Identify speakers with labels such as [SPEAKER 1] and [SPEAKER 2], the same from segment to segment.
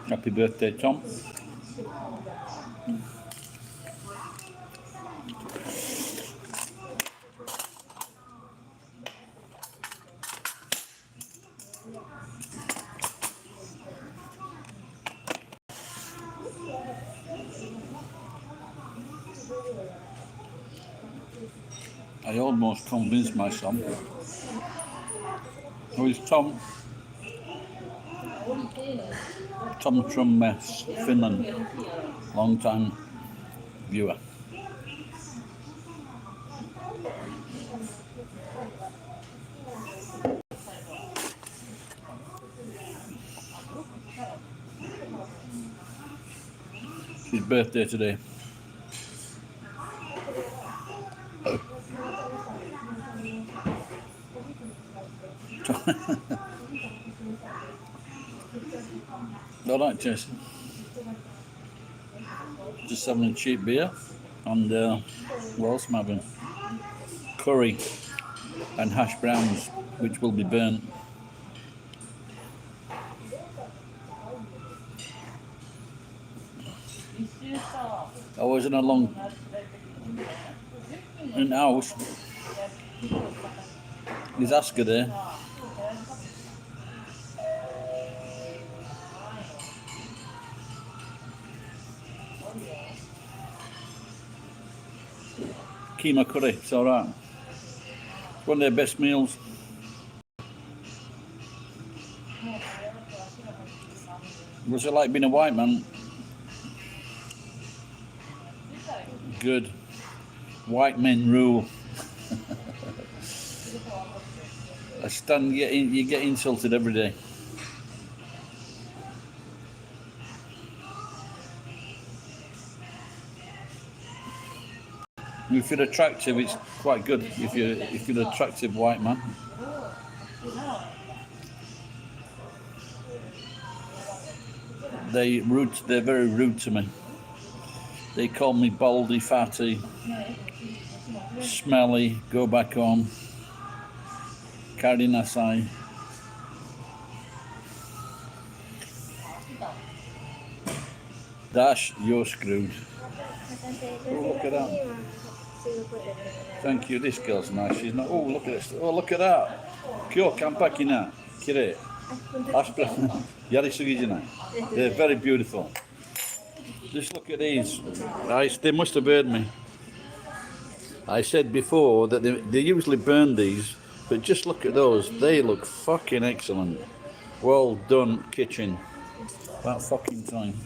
[SPEAKER 1] Happy birthday, Tom. I almost convinced my son. Who is Tom? Tom from Finland, long time viewer. It's his birthday today. All right, Jason. Just having a cheap beer, and what else am I having? Curry and hash browns, which will be burnt. I was in a long in the house. There's Asker there. Keema curry, it's alright. It's one of their best meals. What's it like being a white man? Good. White men rule. You get insulted every day. If you're attractive, it's quite good. If you're an attractive white man. They're very rude to me. They call me baldy, fatty, smelly, go back home, carry Nasai. Dash, you're screwed. Oh, look at that. Thank you, this girl's nice. She's not. Oh, look at this. Oh, look at that. Kyo, kampakina. Kire. Aspra. Yari sugijina. They're very beautiful. Just look at these. They must have burned me. I said before that they usually burn these, but just look at those. They look fucking excellent. Well done, kitchen. About fucking time.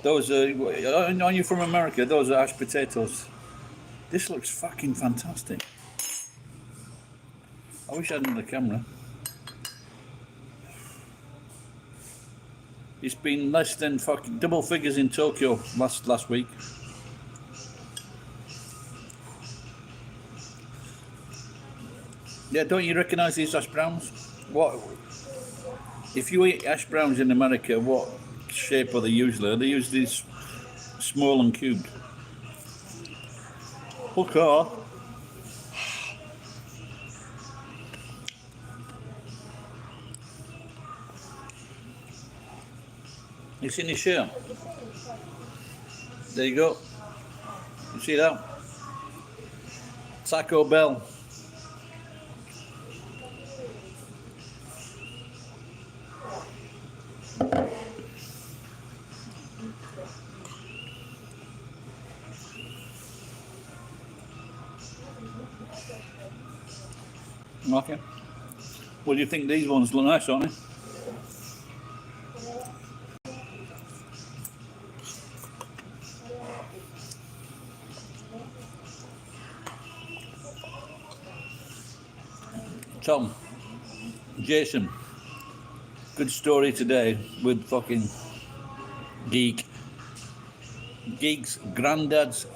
[SPEAKER 1] Those are you from America? Those are mashed potatoes. This looks fucking fantastic. I wish I had another camera. It's been less than fucking double figures in Tokyo last week. Yeah, don't you recognise these hash browns? What? If you eat hash browns in America, what shape are they usually? Are they usually small and cubed? Okay. It's in your shirt. There you go. You see that? Taco Bell. Okay. What do you think? These ones look nice, aren't they? Tom, Jason, good story today with fucking Geek's granddad's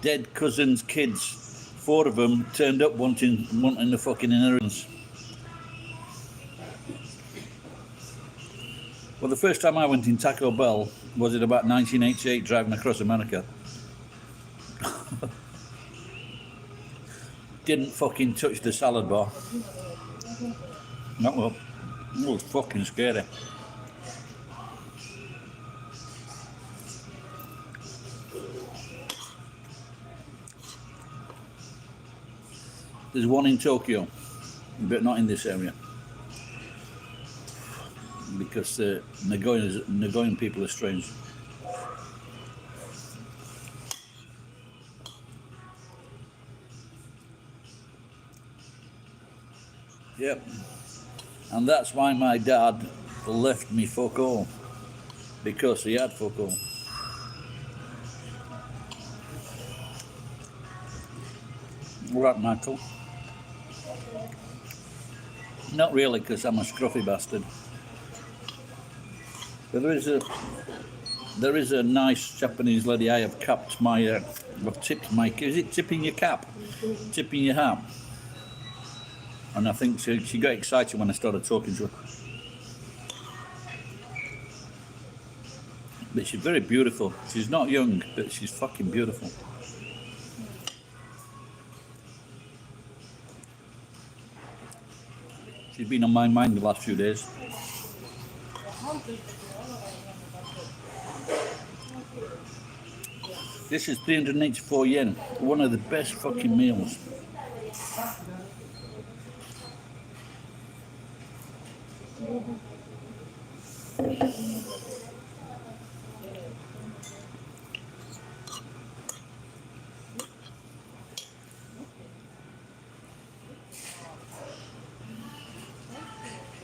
[SPEAKER 1] dead cousin's kids. 4 of them turned up wanting the fucking inheritance. Well, the first time I went in Taco Bell was in about 1988, driving across America. didn't fucking touch the salad bar. That was fucking scary. There's one in Tokyo, but not in this area, because Nagoyan people are strange. Yep. And that's why my dad left me fuck all, because he had fuck all. Right, Michael? Not really, because I'm a scruffy bastard. But there is a nice Japanese lady. I have capped my, I've tipped my, is it tipping your cap? Tipping your hat. And I think she got excited when I started talking to her. But she's very beautiful. She's not young, but she's fucking beautiful. She's been on my mind the last few days. This is 384 yen. One of the best fucking meals.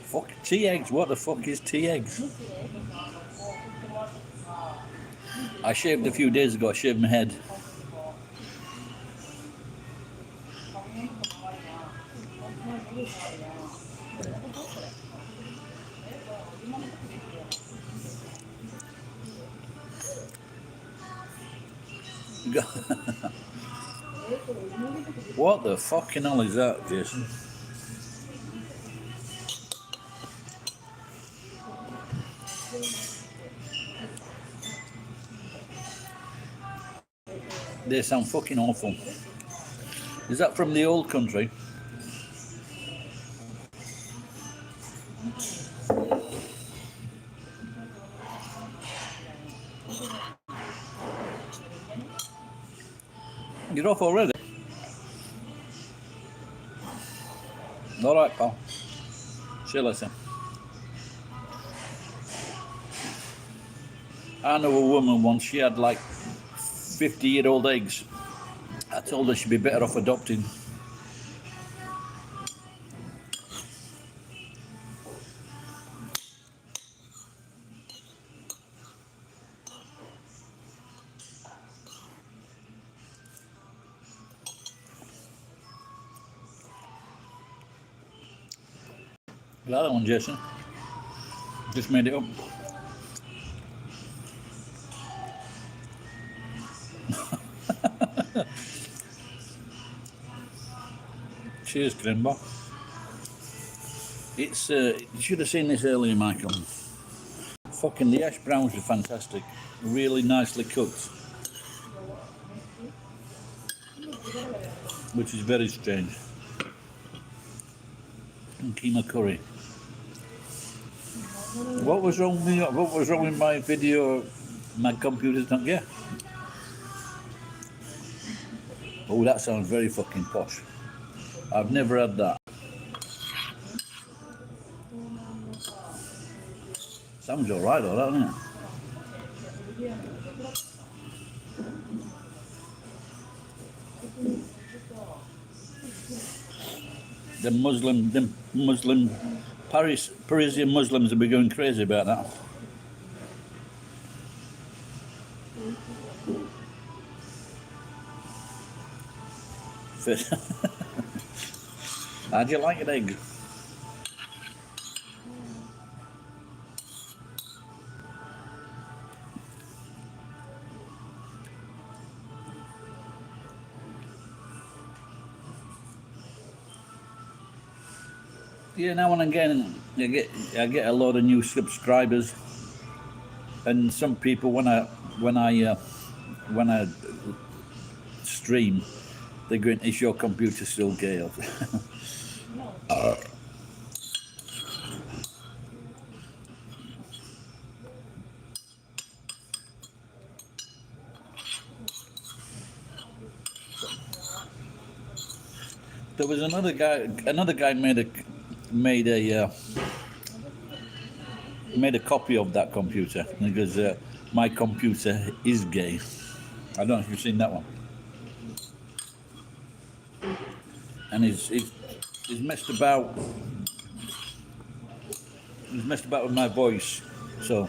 [SPEAKER 1] Fuck, tea eggs, what the fuck is tea eggs? I shaved a few days ago, I shaved my head. What the fucking hell is that, Jason? They sound fucking awful. Is that from the old country? You're off already? Alright, pal. See you later. I know a woman once, she had like 50-year-old eggs. I told her she'd be better off adopting. That one, Jason. Just made it up. Cheers, Grimbo. It's you should have seen this earlier, Michael. Fucking the hash browns are fantastic. Really nicely cooked. Which is very strange. And keema curry. What was wrong with my video? My computer's not get. Oh, that sounds very fucking posh. I've never had that. Sounds alright though, doesn't it? The Muslim Parisian Muslims will be going crazy about that. How do you like an egg? Yeah, now and again I get a lot of new subscribers, and some people when I stream, they're going, is your computer still gay? There was another guy. Another guy made a copy of that computer, and he goes, "My computer is gay." I don't know if you've seen that one. And he's messed about. He's messed about with my voice, so.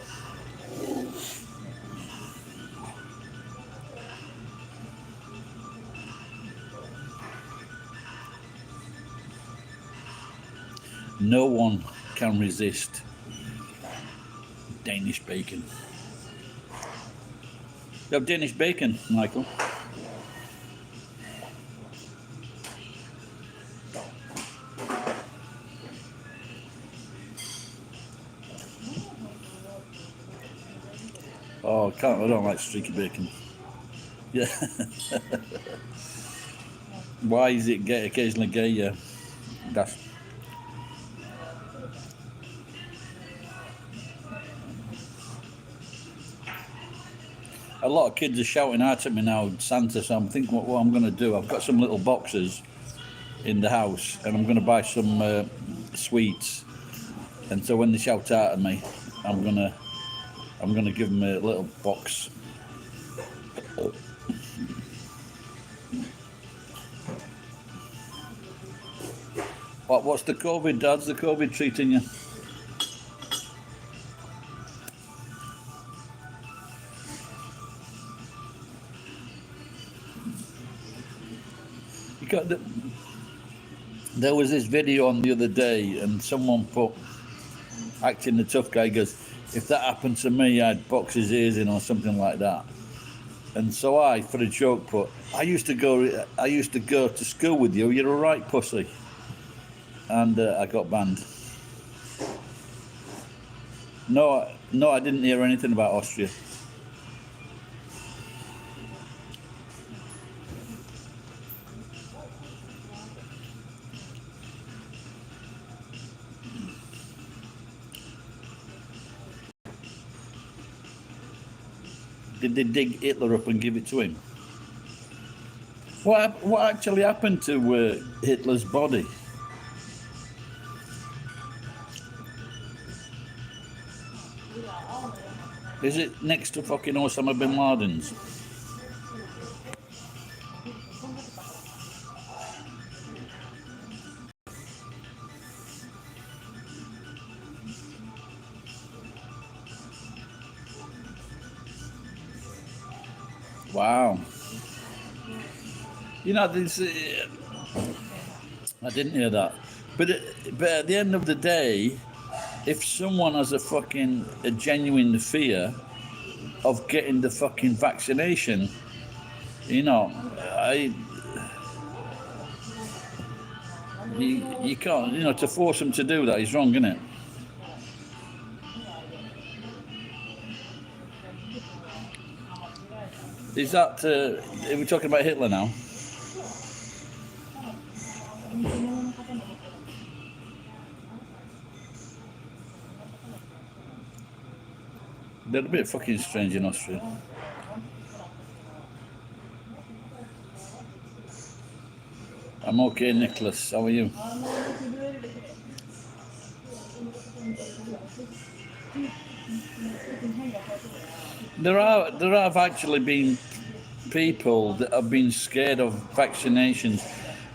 [SPEAKER 1] No one can resist Danish bacon. You have Danish bacon, Michael? Oh, I don't like streaky bacon. Yeah. Why is it occasionally gay? Yeah. That's. A lot of kids are shouting out at me now, Santa, so I'm thinking what I'm going to do. I've got some little boxes in the house, and I'm going to buy some sweets. And so when they shout out at me, I'm going to give them a little box. What's the COVID, Dad's the COVID treating you? There was this video on the other day, and someone put, acting the tough guy, goes, if that happened to me, I'd box his ears in or something like that. And so I, for a joke, put, I used to go to school with you. You're a right pussy. And I got banned. No, I didn't hear anything about Austria. Did they dig Hitler up and give it to him? What actually happened to Hitler's body? Is it next to fucking Osama bin Laden's? Wow. You know, this, I didn't hear that. But at the end of the day, if someone has a genuine fear of getting the fucking vaccination, you know, you can't, you know, to force them to do that is wrong, isn't it? Is that, are we talking about Hitler now? They're a bit fucking strange in Austria. I'm okay, Nicholas. How are you? There have actually been people that have been scared of vaccinations,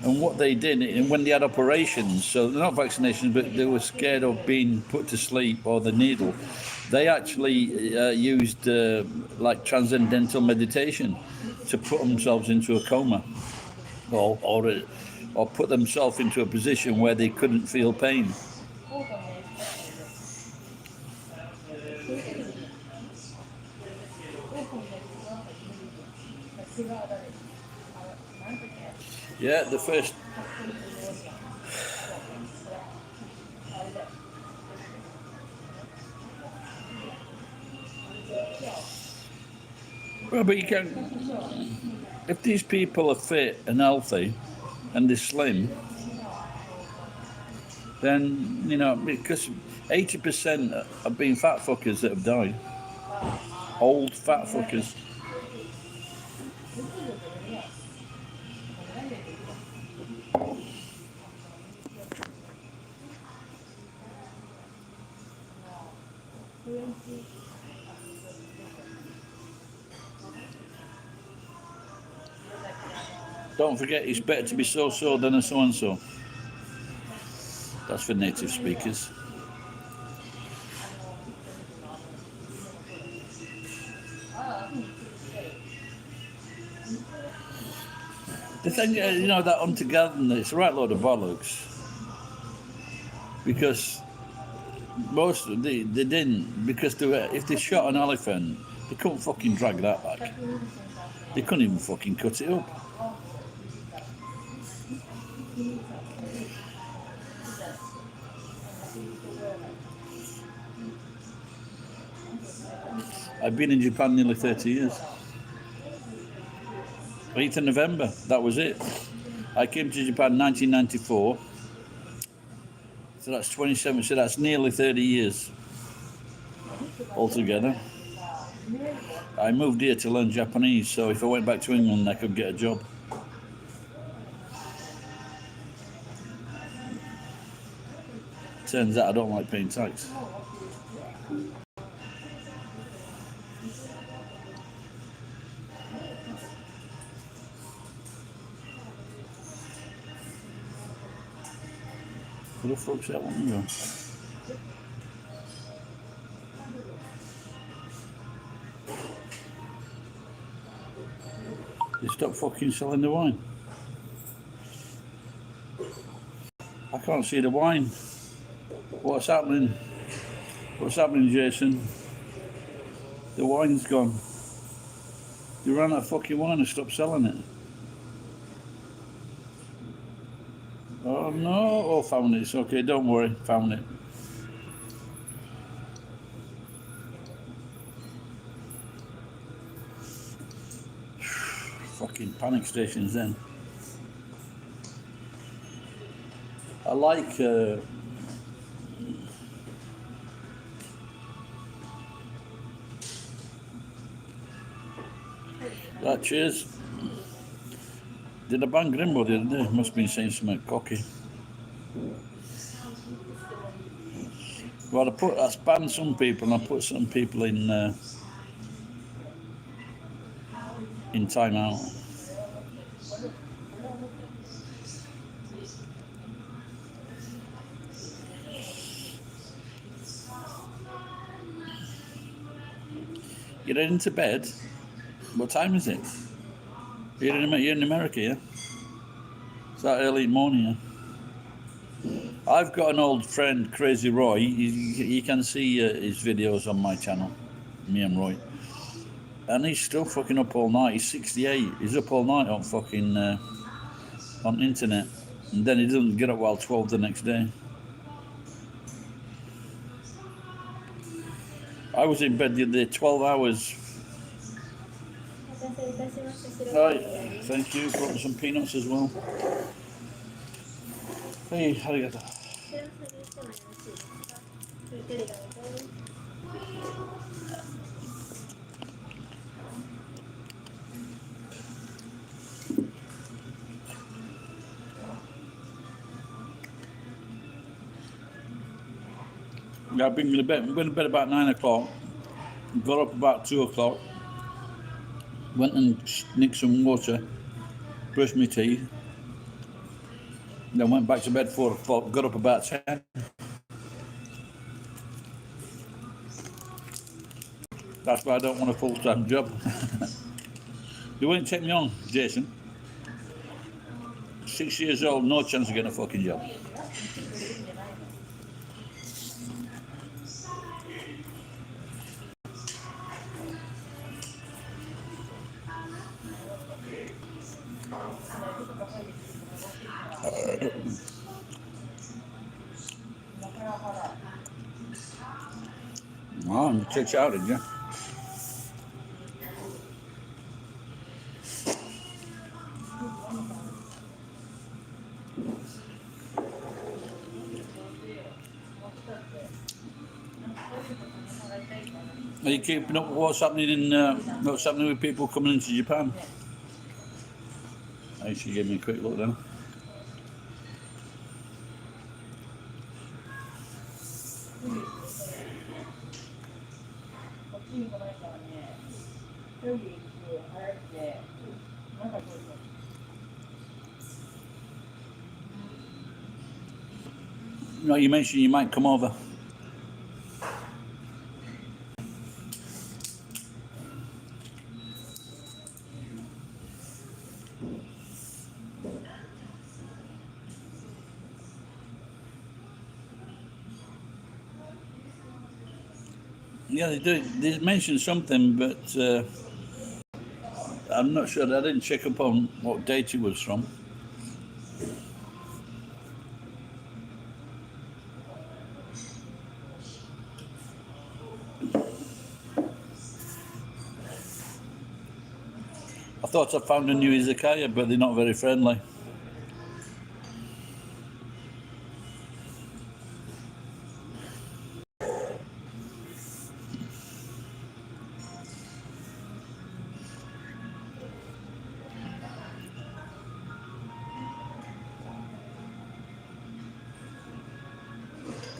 [SPEAKER 1] and what they did, and when they had operations, so they're not vaccinations, but they were scared of being put to sleep or the needle. They actually used like transcendental meditation to put themselves into a coma, or put themselves into a position where they couldn't feel pain. Yeah, the first. Well, but you can. if these people are fit and healthy and they're slim, then, you know, because 80% have been fat fuckers that have died. Old fat fuckers. Don't forget, it's better to be so-so than a so-and-so. That's for native speakers. The thing, you know, that hunter-gatherer, it's a right load of bollocks. Because they didn't, because if they shot an elephant, they couldn't fucking drag that back. They couldn't even fucking cut it up. I've been in Japan nearly 30 years. 8th of November, that was it. I came to Japan in 1994. So that's 27, so that's nearly 30 years altogether. I moved here to learn Japanese, so if I went back to England, I could get a job. Turns out I don't like paying tax. Who the fuck's that one go? They stopped fucking selling the wine. I can't see the wine. What's happening? What's happening, Jason? The wine's gone. They ran out of fucking wine and stopped selling it. Oh no! Oh, found it. It's okay. Don't worry. Found it. Fucking panic stations then. I like that. Cheers. Did I bang Grimbo the other day? Must have been saying something cocky. Well, I banned some people and I put some people in timeout. You're heading to bed? What time is it? You're in America, yeah? It's that early morning, yeah? I've got an old friend, Crazy Roy. You can see his videos on my channel, me and Roy. And he's still fucking up all night. He's 68. He's up all night on fucking on internet. And then he doesn't get up while 12 the next day. I was in bed the other day, 12 hours. Right, thank you. Brought me some peanuts as well. Hey, arigato. Yeah, I've been to bed. I'm going to bed about 9 o'clock. Got up about 2 o'clock. Went and nicked some water. Brushed my teeth. Then went back to bed 4 o'clock. Got up about 10. That's why I don't want a full-time job. You won't take me on, Jason. 6 years old, no chance of getting a fucking job. Oh, you checked out, did you? Are you keeping up with what's happening with people coming into Japan? I should give me a quick look then. No, you mentioned you might come over. Yeah, they do. They mentioned something, but I'm not sure. I didn't check up on what date it was from. I thought I found a new izakaya, but they're not very friendly.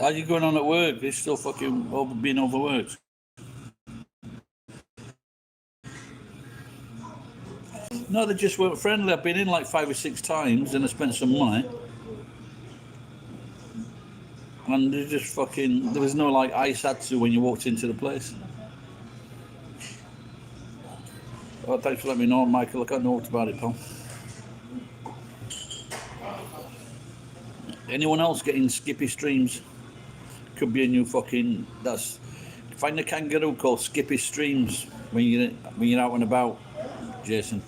[SPEAKER 1] How you going on at work? They're still fucking being overworked. No, they just weren't friendly. I've been in like 5 or 6 times and I spent some money. And they just fucking, there was no like aisatsu when you walked into the place. Oh, thanks for letting me know, Michael. I can't know what about it, pal. Anyone else getting Skippy streams? Could be a new fucking, find a kangaroo called Skippy Streams when you're out and about, Jason.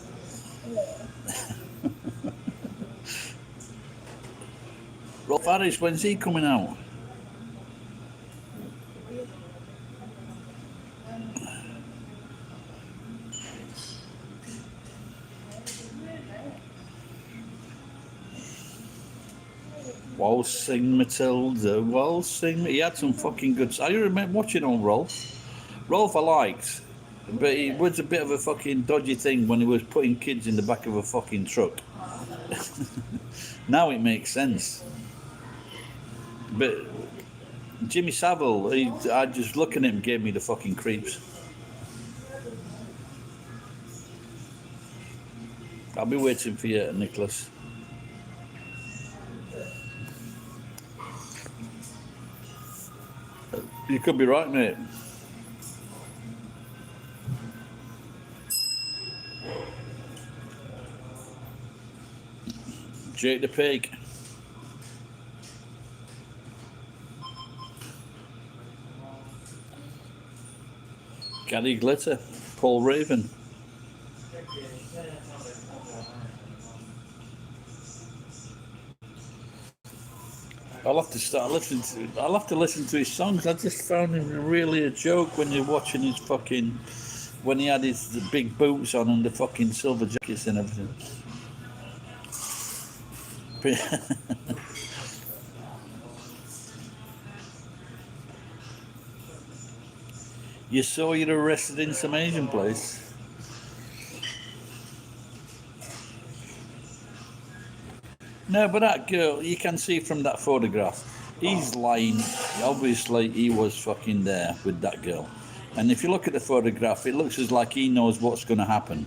[SPEAKER 1] Rolf Harris, when's he coming out? Waltzing Matilda, waltzing. He had some fucking good. I remember watching on Rolf. Rolf I liked, but it was a bit of a fucking dodgy thing when he was putting kids in the back of a fucking truck. Now it makes sense. But Jimmy Savile, I just looking at him gave me the fucking creeps. I'll be waiting for you, Nicholas. You could be right, mate. Jake the Pig. Gary Glitter. Paul Raven. I'll have to listen to his songs. I just found him really a joke when you're watching his fucking, when he had his big boots on and the fucking silver jackets and everything. You saw you're arrested in some Asian place. No, but that girl, you can see from that photograph, he's lying. Obviously, he was fucking there with that girl. And if you look at the photograph, it looks as like he knows what's going to happen.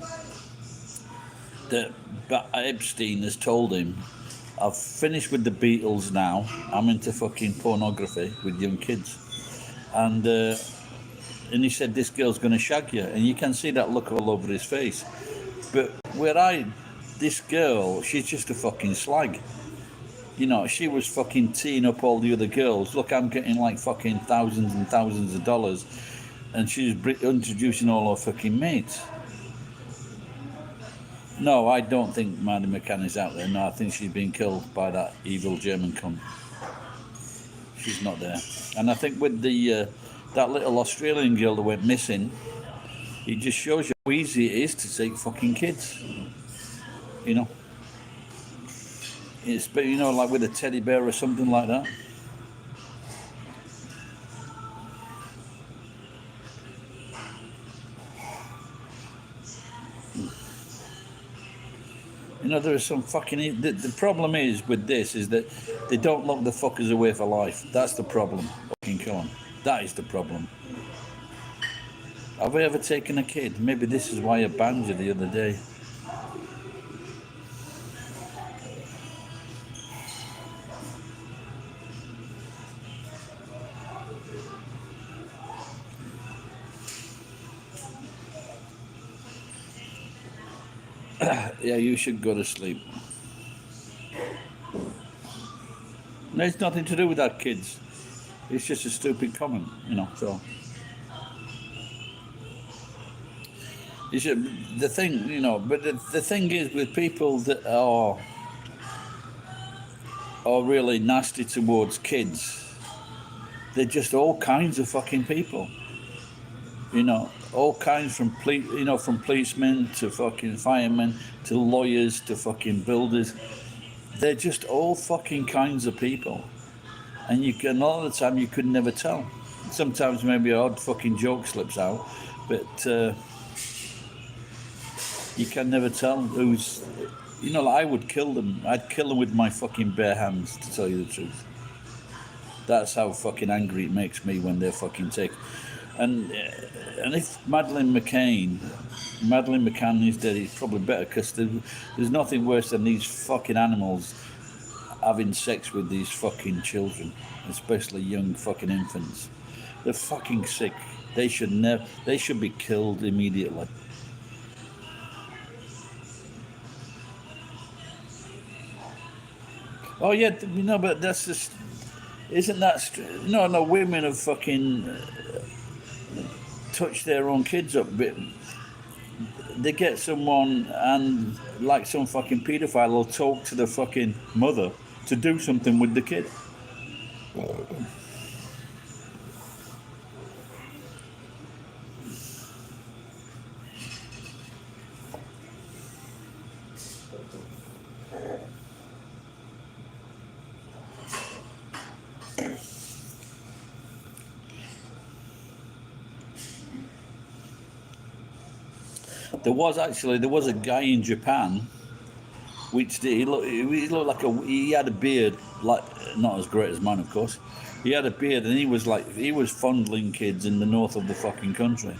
[SPEAKER 1] That Epstein has told him, I've finished with the Beatles now. I'm into fucking pornography with young kids. And he said, this girl's going to shag you. And you can see that look all over his face. But this girl, she's just a fucking slag. You know, she was fucking teeing up all the other girls. Look, I'm getting like fucking thousands and thousands of dollars. And she's introducing all her fucking mates. No, I don't think Marty McCann is out there. No, I think she's been killed by that evil German cunt. She's not there. And I think with that little Australian girl that went missing, it just shows you how easy it is to take fucking kids. You know, it's, you know, like with a teddy bear or something like that. know, there is some fucking. The problem is with this is that they don't lock the fuckers away for life. That's the problem. Fucking come on. That is the problem. Have I ever taken a kid? Maybe this is why I banned you the other day. Yeah, you should go to sleep. No, it's nothing to do with that, kids. It's just a stupid comment, you know, so. It's the thing, you know, but the thing is with people that are really nasty towards kids, they're just all kinds of fucking people. You know, all kinds from from policemen to fucking firemen to lawyers to fucking builders. They're just all fucking kinds of people, and a lot of the time you could never tell. Sometimes maybe an odd fucking joke slips out, but you can never tell who's. You know, like I would kill them. I'd kill them with my fucking bare hands, to tell you the truth. That's how fucking angry it makes me when they're fucking take. And if Madeleine McCann is dead, it's probably better, because there's nothing worse than these fucking animals having sex with these fucking children, especially young fucking infants. They're fucking sick. They should be killed immediately. Oh yeah, you know, but that's just, isn't that? No, women have fucking touched their own kids up a bit. They get someone, and like some fucking paedophile will talk to the fucking mother to do something with the kid. There was a guy in Japan, which he looked like he had a beard, like not as great as mine, of course. He had a beard, and he was fondling kids in the north of the fucking country.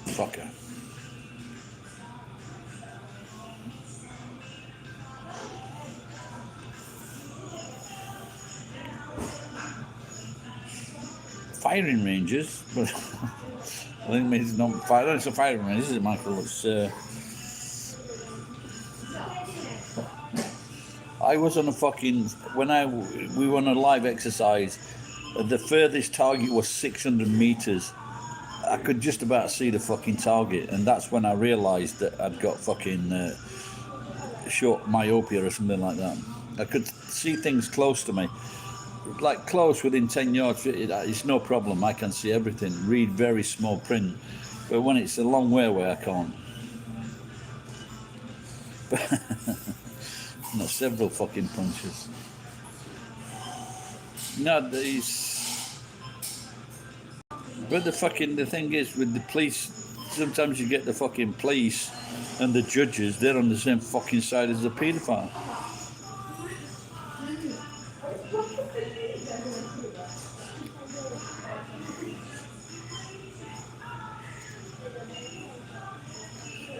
[SPEAKER 1] Fucker. Firing ranges, but I think it's not fire. It's a firing range, is it, Michael? It's. I was on a fucking we were on a live exercise. The furthest target was 600 meters. I could just about see the fucking target, and that's when I realised that I'd got fucking short myopia or something like that. I could see things close to me. Like close, within 10 yards, it's no problem. I can see everything, read very small print. But when it's a long way away, I can't. No, several fucking punches. No, but the thing is, with the police, sometimes you get the fucking police and the judges, they're on the same fucking side as the paedophile.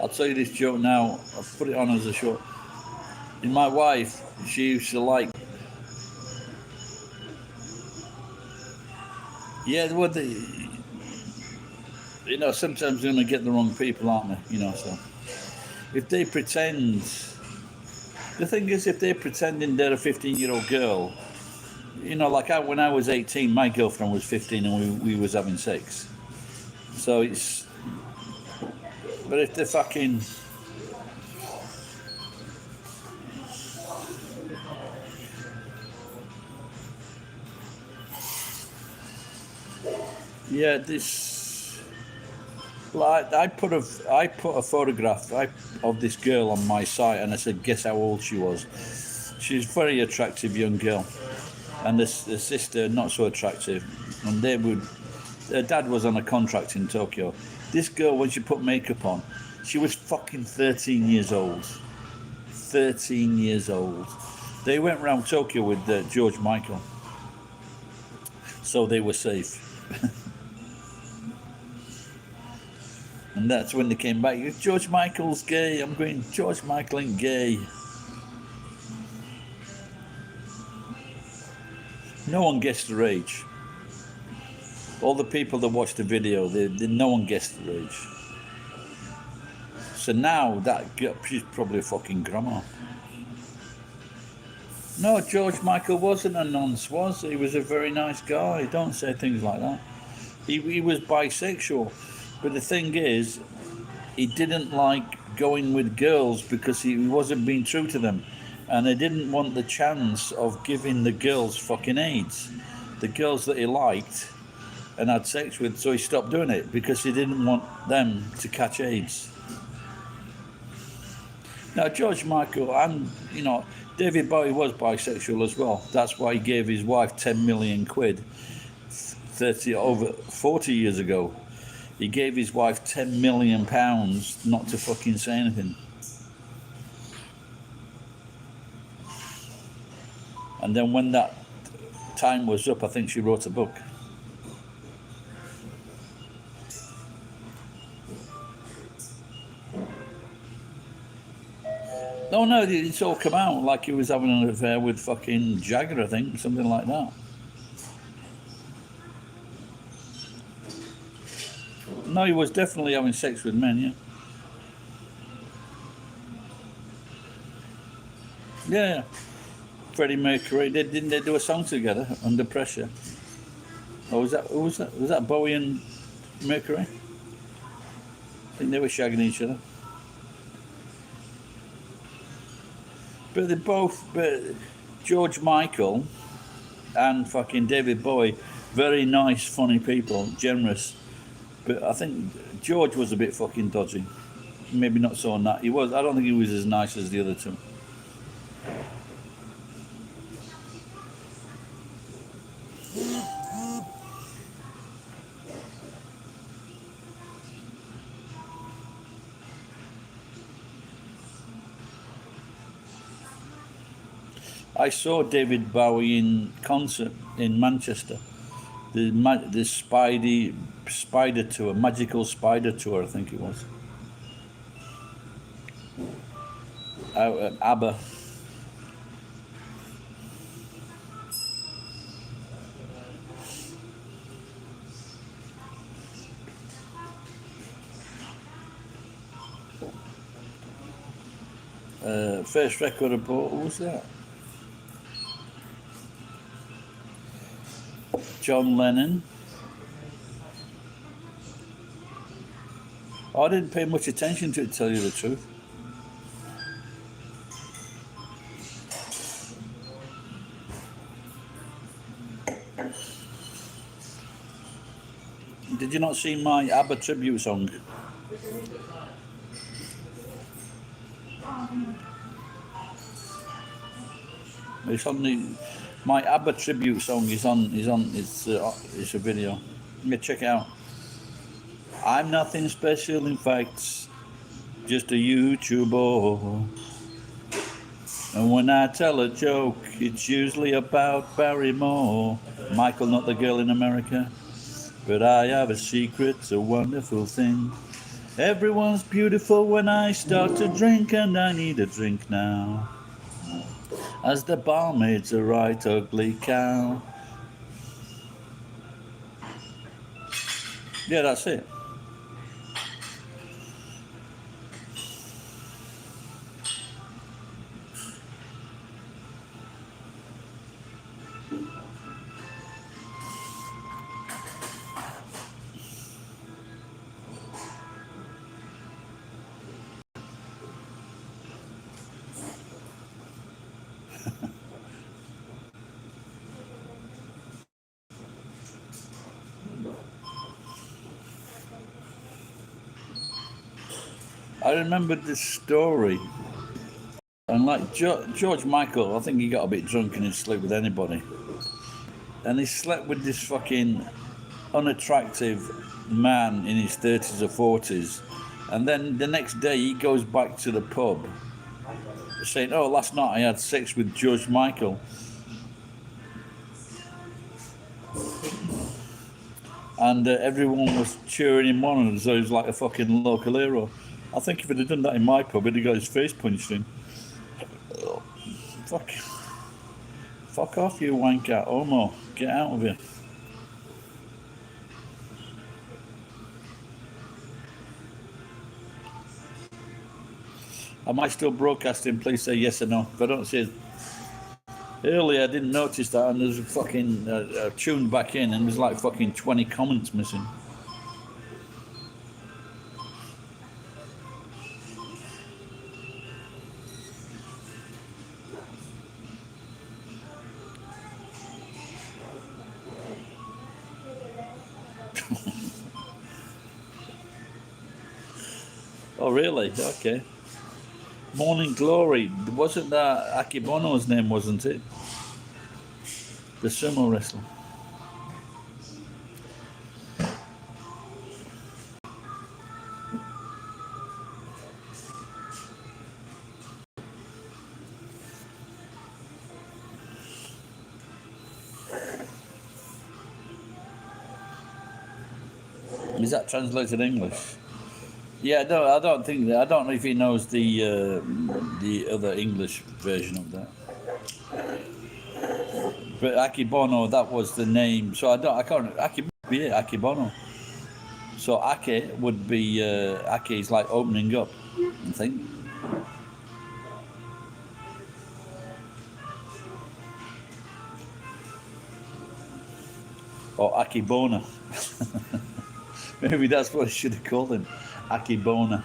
[SPEAKER 1] I'll tell you this joke now. I'll put it on as a short. And my wife, she used to like. Yeah, you know, sometimes they're going to get the wrong people, aren't they? You know, so if they pretend. The thing is, if they're pretending they're a 15-year-old girl, you know, like when I was 18, my girlfriend was 15, and we was having sex. So it's. But if they're fucking. Yeah, this. Like I put a photograph of this girl on my site, and I said, guess how old she was. She's a very attractive young girl, and the sister not so attractive, and her dad was on a contract in Tokyo. This girl, when she put makeup on, she was fucking 13 years old. 13 years old. They went around Tokyo with George Michael, so they were safe. And that's when they came back. George Michael's gay. I'm going, George Michael ain't gay. No one guessed her age. All the people that watched the video, no one guessed her age. So now that girl, she's probably a fucking grandma. No, George Michael wasn't a nonce, was he? He was a very nice guy. Don't say things like that. He was bisexual. But the thing is, he didn't like going with girls because he wasn't being true to them. And he didn't want the chance of giving the girls fucking AIDS. The girls that he liked and had sex with, so he stopped doing it because he didn't want them to catch AIDS. Now, George Michael and, David Bowie was bisexual as well. That's why he gave his wife 10 million quid over 40 years ago. He gave his wife 10 million pounds not to fucking say anything. And then when that time was up, I think she wrote a book. No, it's all come out like he was having an affair with fucking Jagger, I think, something like that. No, he was definitely having sex with men, yeah. Yeah. Freddie Mercury, didn't they do a song together, Under Pressure? Or was that Bowie and Mercury? I think they were shagging each other. But George Michael and fucking David Bowie, very nice, funny people, generous. But I think George was a bit fucking dodgy. Maybe not so nice. I don't think he was as nice as the other two. I saw David Bowie in concert in Manchester. The Spider Tour, Magical Spider Tour, I think it was. Out at ABBA. First record I bought, what was that? John Lennon. I didn't pay much attention to it, to tell you the truth. Did you not see my ABBA tribute song? It's on my ABBA tribute song it's a video. Yeah, check it out. I'm nothing special, in fact, just a YouTuber. And when I tell a joke, it's usually about Barrymore. Michael, not the girl in America. But I have a secret, a wonderful thing. Everyone's beautiful when I start to drink, and I need a drink now. As the barmaid's a right ugly cow. Yeah, that's it. I remembered this story, and like George Michael, I think he got a bit drunk and he slept with anybody, and he slept with this fucking unattractive man in his 30s or 40s, and then the next day he goes back to the pub saying, "Oh, last night I had sex with George Michael," and everyone was cheering him on as though he was like a fucking local hero. I think if he'd have done that in my pub, he'd have got his face punched in. Fuck off, you wanker, homo. Get out of here. Am I still broadcasting? Please say yes or no. If I don't say earlier, I didn't notice that, and there's a fucking tuned back in, and there's like fucking 20 comments missing. Oh, really? Okay. Morning Glory. Wasn't that Akibono's name, wasn't it? The sumo wrestler. Is that translated English? Yeah, no, I don't think that. I don't know if he knows the other English version of that. But Akibono, that was the name. So I can't. Akibono. So Ake would be Ake is like opening up, I think. Or Akibona. Maybe that's what I should have called him. Akibona.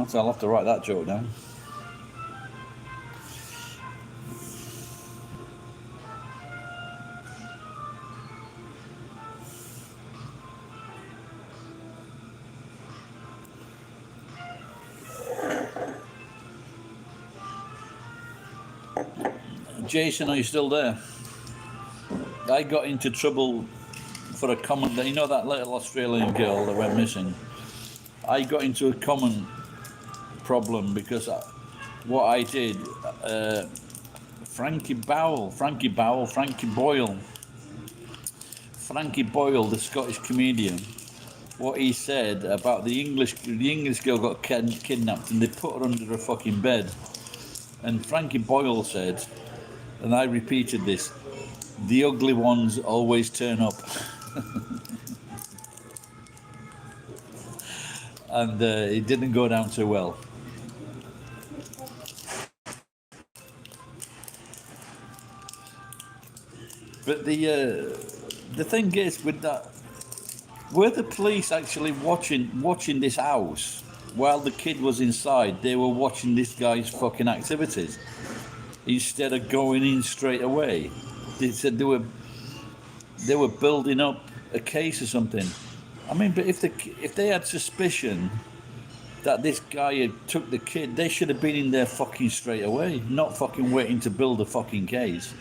[SPEAKER 1] So I'll have to write that joke down. Jason, are you still there? I got into trouble for a comment that, you know, that little Australian girl that went missing. I got into a common problem because what I did, Frankie Boyle, Frankie Boyle, the Scottish comedian, what he said about the English girl got kidnapped and they put her under a fucking bed. And Frankie Boyle said, and I repeated this, the ugly ones always turn up. And it didn't go down too well. But the thing is with that, were the police actually watching this house while the kid was inside? They were watching this guy's fucking activities instead of going in straight away. They said they were building up a case or something. I mean, but if they had suspicion that this guy had took the kid, they should have been in there fucking straight away, not fucking waiting to build a fucking case.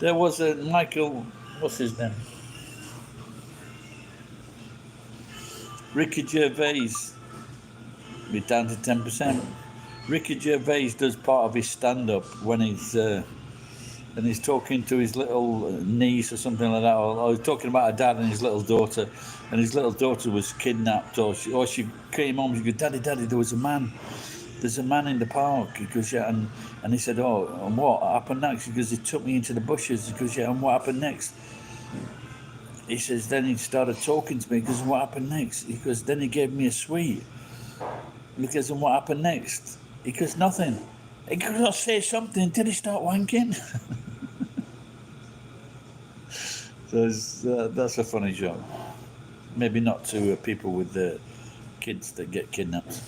[SPEAKER 1] There was a Michael, what's his name? Ricky Gervais, we're down to 10%. Ricky Gervais does part of his stand-up when he's and he's talking to his little niece or something like that, or he's talking about a dad and his little daughter, and his little daughter was kidnapped, or she came home, she goes, Daddy, there was a man. There's a man in the park. He goes, yeah, and he said, oh, and what happened next? He goes, he took me into the bushes. He goes, yeah, and what happened next? He says, then he started talking to me. He goes, what happened next? He goes, then he gave me a sweet. He goes, and what happened next? He goes, nothing. He goes, I'll say something. Did he start wanking? So that's a funny joke. Maybe not to people with the kids that get kidnapped.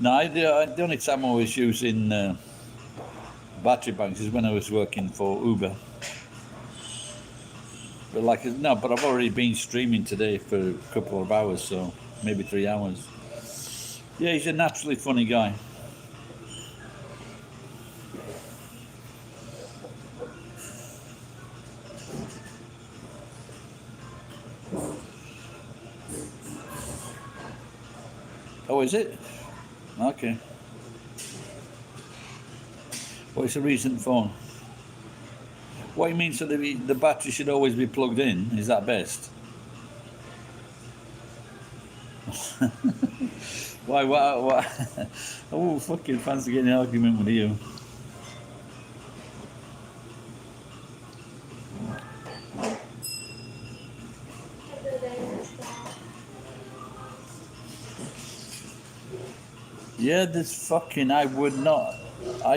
[SPEAKER 1] No, the only time I was using battery banks is when I was working for Uber. But but I've already been streaming today for a couple of hours, so maybe 3 hours. Yeah, he's a naturally funny guy. Oh, is it? Okay. What's a recent phone? What do you mean? So the battery should always be plugged in? Is that best? Why? What? Oh, fucking fancy getting an argument with you. Yeah, this fucking. I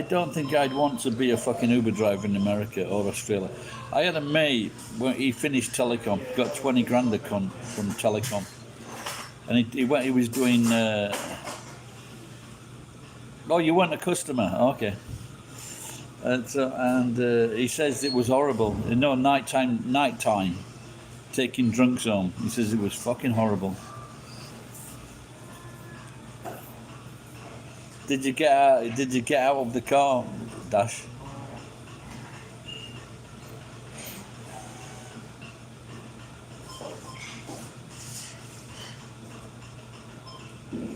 [SPEAKER 1] don't think I'd want to be a fucking Uber driver in America or Australia. I had a mate when he finished telecom, got 20 grand a con from telecom, and he was doing. Oh, you weren't a customer, okay. And he says it was horrible. No, nighttime, taking drunks home. He says it was fucking horrible. Did you get out? Did you get out of the car, Dash?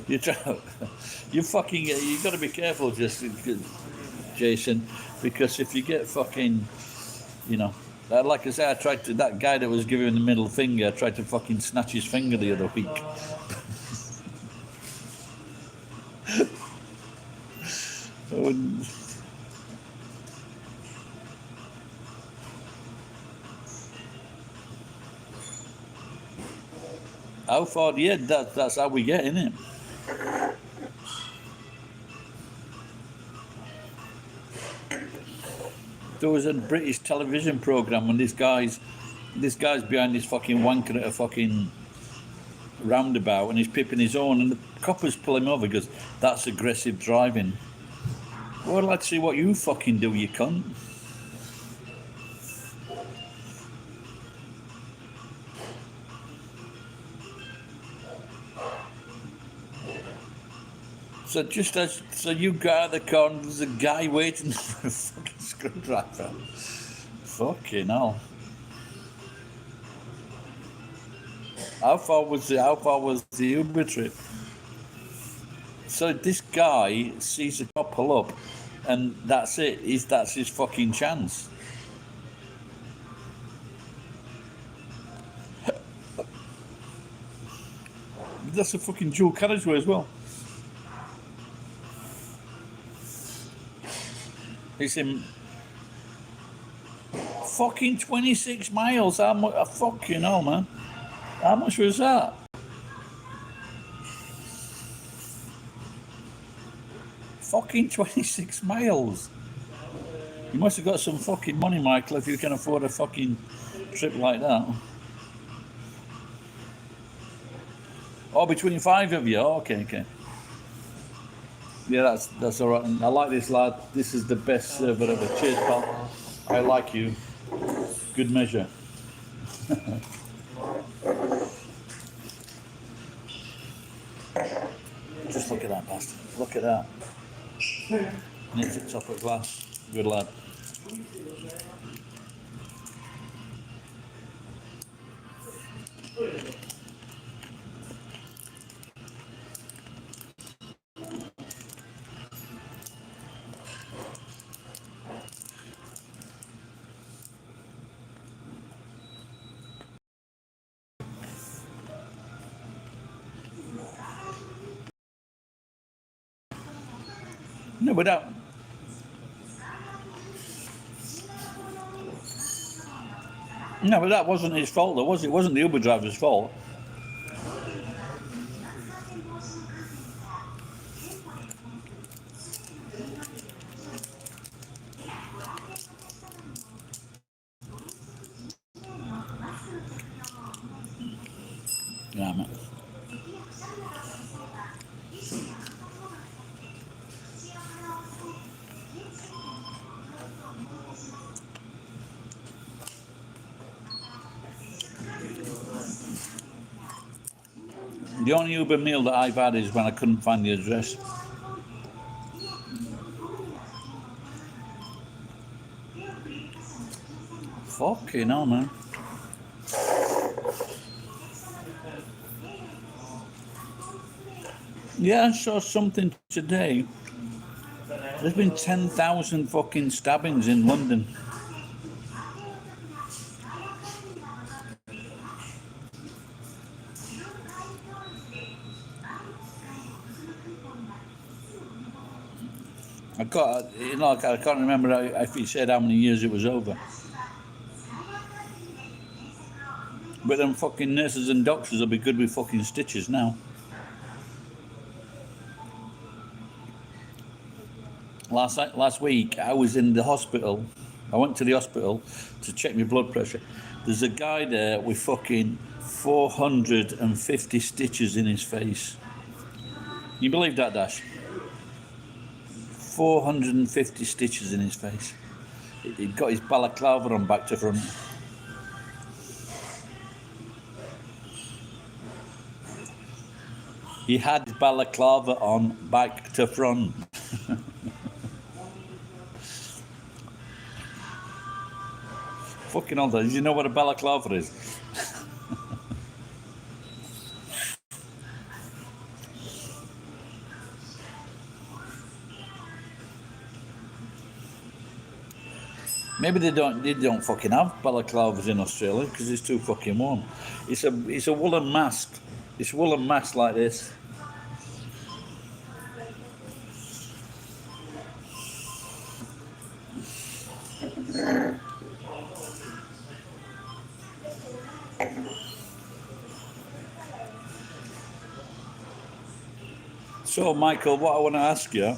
[SPEAKER 1] You try, you fucking. You got to be careful, Jason, because if you get fucking, you know, like I say, I tried to that guy that was giving the middle finger. I tried to fucking snatch his finger the other week. How far? Yeah, that's how we get in it. There was a British television program when this guy's behind this fucking wanker at a fucking roundabout and he's pipping his own and the coppers pull him over because that's aggressive driving. Well, I'd like to see what you fucking do, you cunt. So you got out of the car and there's a guy waiting for a fucking screwdriver. Fucking hell. How far was the Uber trip? So this guy sees the cop pull up and that's it. That's his fucking chance. That's a fucking dual carriageway as well. It's in fucking 26 miles. How much? Fucking hell, man. How much was that? Fucking 26 miles. You must have got some fucking money, Michael, if you can afford a fucking trip like that. Oh, between 5 of you? Oh, okay. Yeah, that's all right. I like this lad. This is the best server ever. Cheers, pal. I like you. Good measure. Just look at that bastard. Look at that. Needs a top of glass. Good lad. No, but that wasn't his fault, though, was it? It wasn't the Uber driver's fault. Yeah, man. The only Uber meal that I've had is when I couldn't find the address. Fucking hell, man. Yeah, I saw something today. There's been 10,000 fucking stabbings in London. I can't remember if he said how many years it was over. But them fucking nurses and doctors will be good with fucking stitches now. Last week, I was in the hospital. I went to the hospital to check my blood pressure. There's a guy there with fucking 450 stitches in his face. You believe that, Dash? 450 stitches in his face. He'd got his balaclava on back to front. He had his balaclava on back to front. Fucking hell, did you know what a balaclava is? Maybe they don't fucking have balaclavas in Australia because it's too fucking warm. It's a woolen mask. It's a woolen mask like this. So, Michael, what I want to ask you.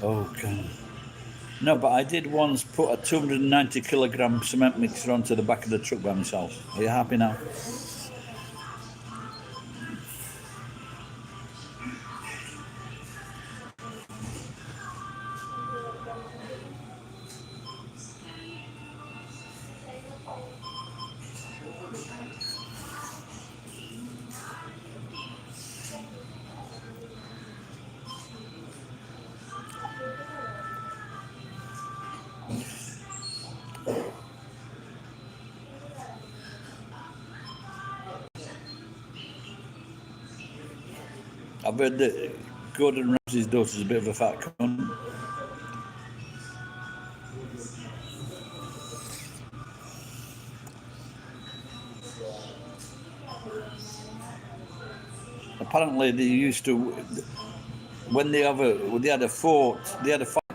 [SPEAKER 1] Okay. No, but I did once put a 290 kilogram cement mixer onto the back of the truck by myself. Are you happy now? I've heard that Gordon Ramsay's daughter's a bit of a fat cunt. Apparently, they used to, when they had a fight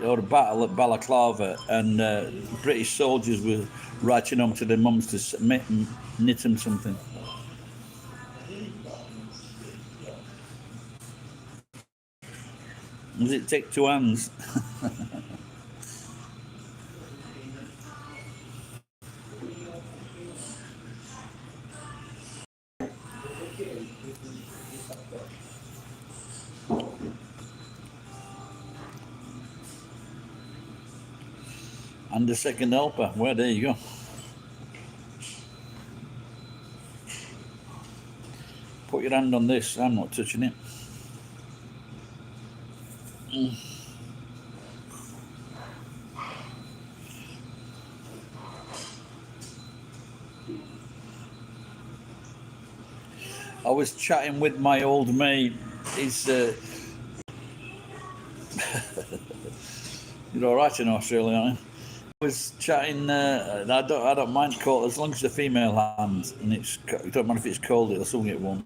[SPEAKER 1] or a battle at Balaclava, and British soldiers were writing home to their mums to knit them something. Does it take two hands? And the second helper. Well, there you go. Put your hand on this. I'm not touching it. I was chatting with my old mate. He's you're all right in Australia, aren't you? I was chatting. I don't mind cold as long as the female hand, and it don't matter if it's cold. It'll soon get warm.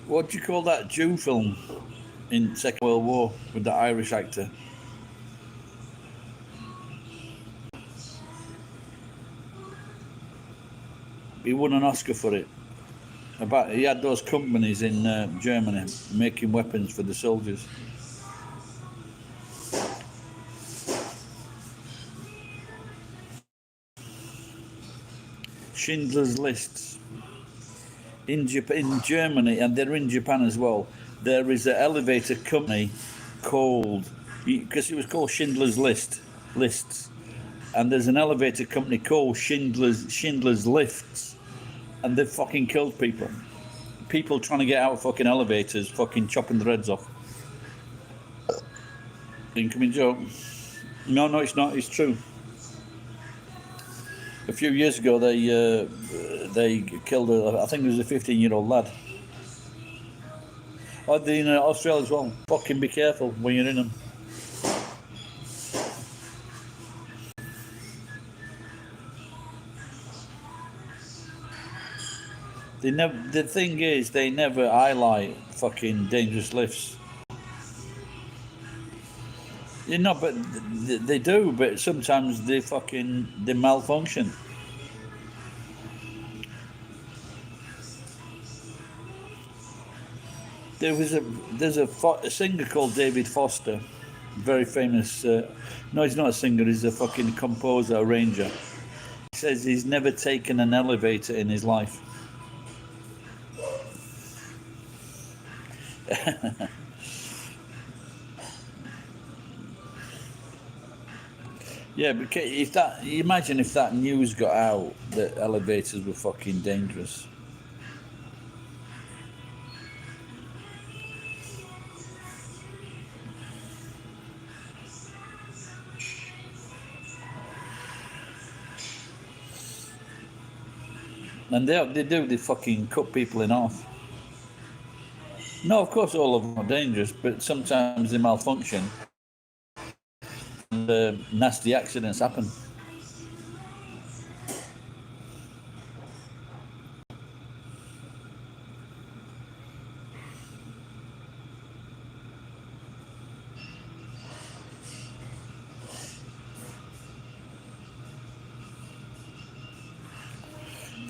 [SPEAKER 1] What do you call that Jew film in Second World War with the Irish actor? He won an Oscar for it. He had those companies in Germany making weapons for the soldiers. Schindler's Lists. In Germany, and they're in Japan as well, there is an elevator company called, because it was called Schindler's Lists, and there's an elevator company called Schindler's Lifts, and they've fucking killed people. People trying to get out of fucking elevators, fucking chopping their heads off. Incoming joke. No, it's not. It's true. A few years ago, they killed I think it was a 15-year-old lad. Oh, they're in Australia as well. Fucking be careful when you're in them. The thing is, they never highlight fucking dangerous lifts. You know, but they do. But sometimes they malfunction. There's a singer called David Foster, very famous. No, he's not a singer. He's a fucking composer, arranger. He says he's never taken an elevator in his life. Yeah, because imagine if that news got out that elevators were fucking dangerous. And they fucking cut people in half. No, of course all of them are dangerous, but sometimes they malfunction and nasty accidents happen.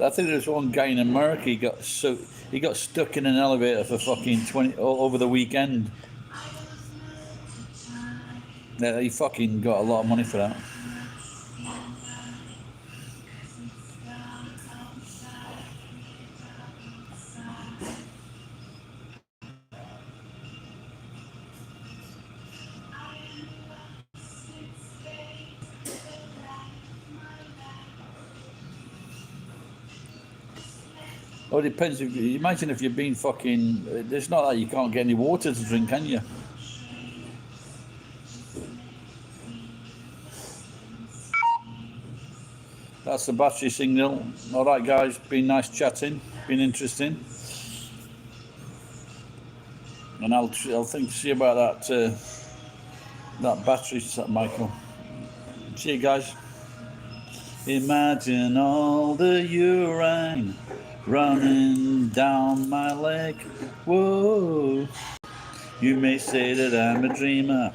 [SPEAKER 1] I think there's one guy in America, he got stuck in an elevator for fucking 20 over the weekend. Yeah, he fucking got a lot of money for that. Oh, it depends. Imagine if you've been fucking. It's not like you can't get any water to drink, can you? That's the battery signal. All right, guys. Been nice chatting. Been interesting. And I'll think to see about that battery, Michael. See you guys. Imagine all the urine running down my leg. Whoa. You may say that I'm a dreamer.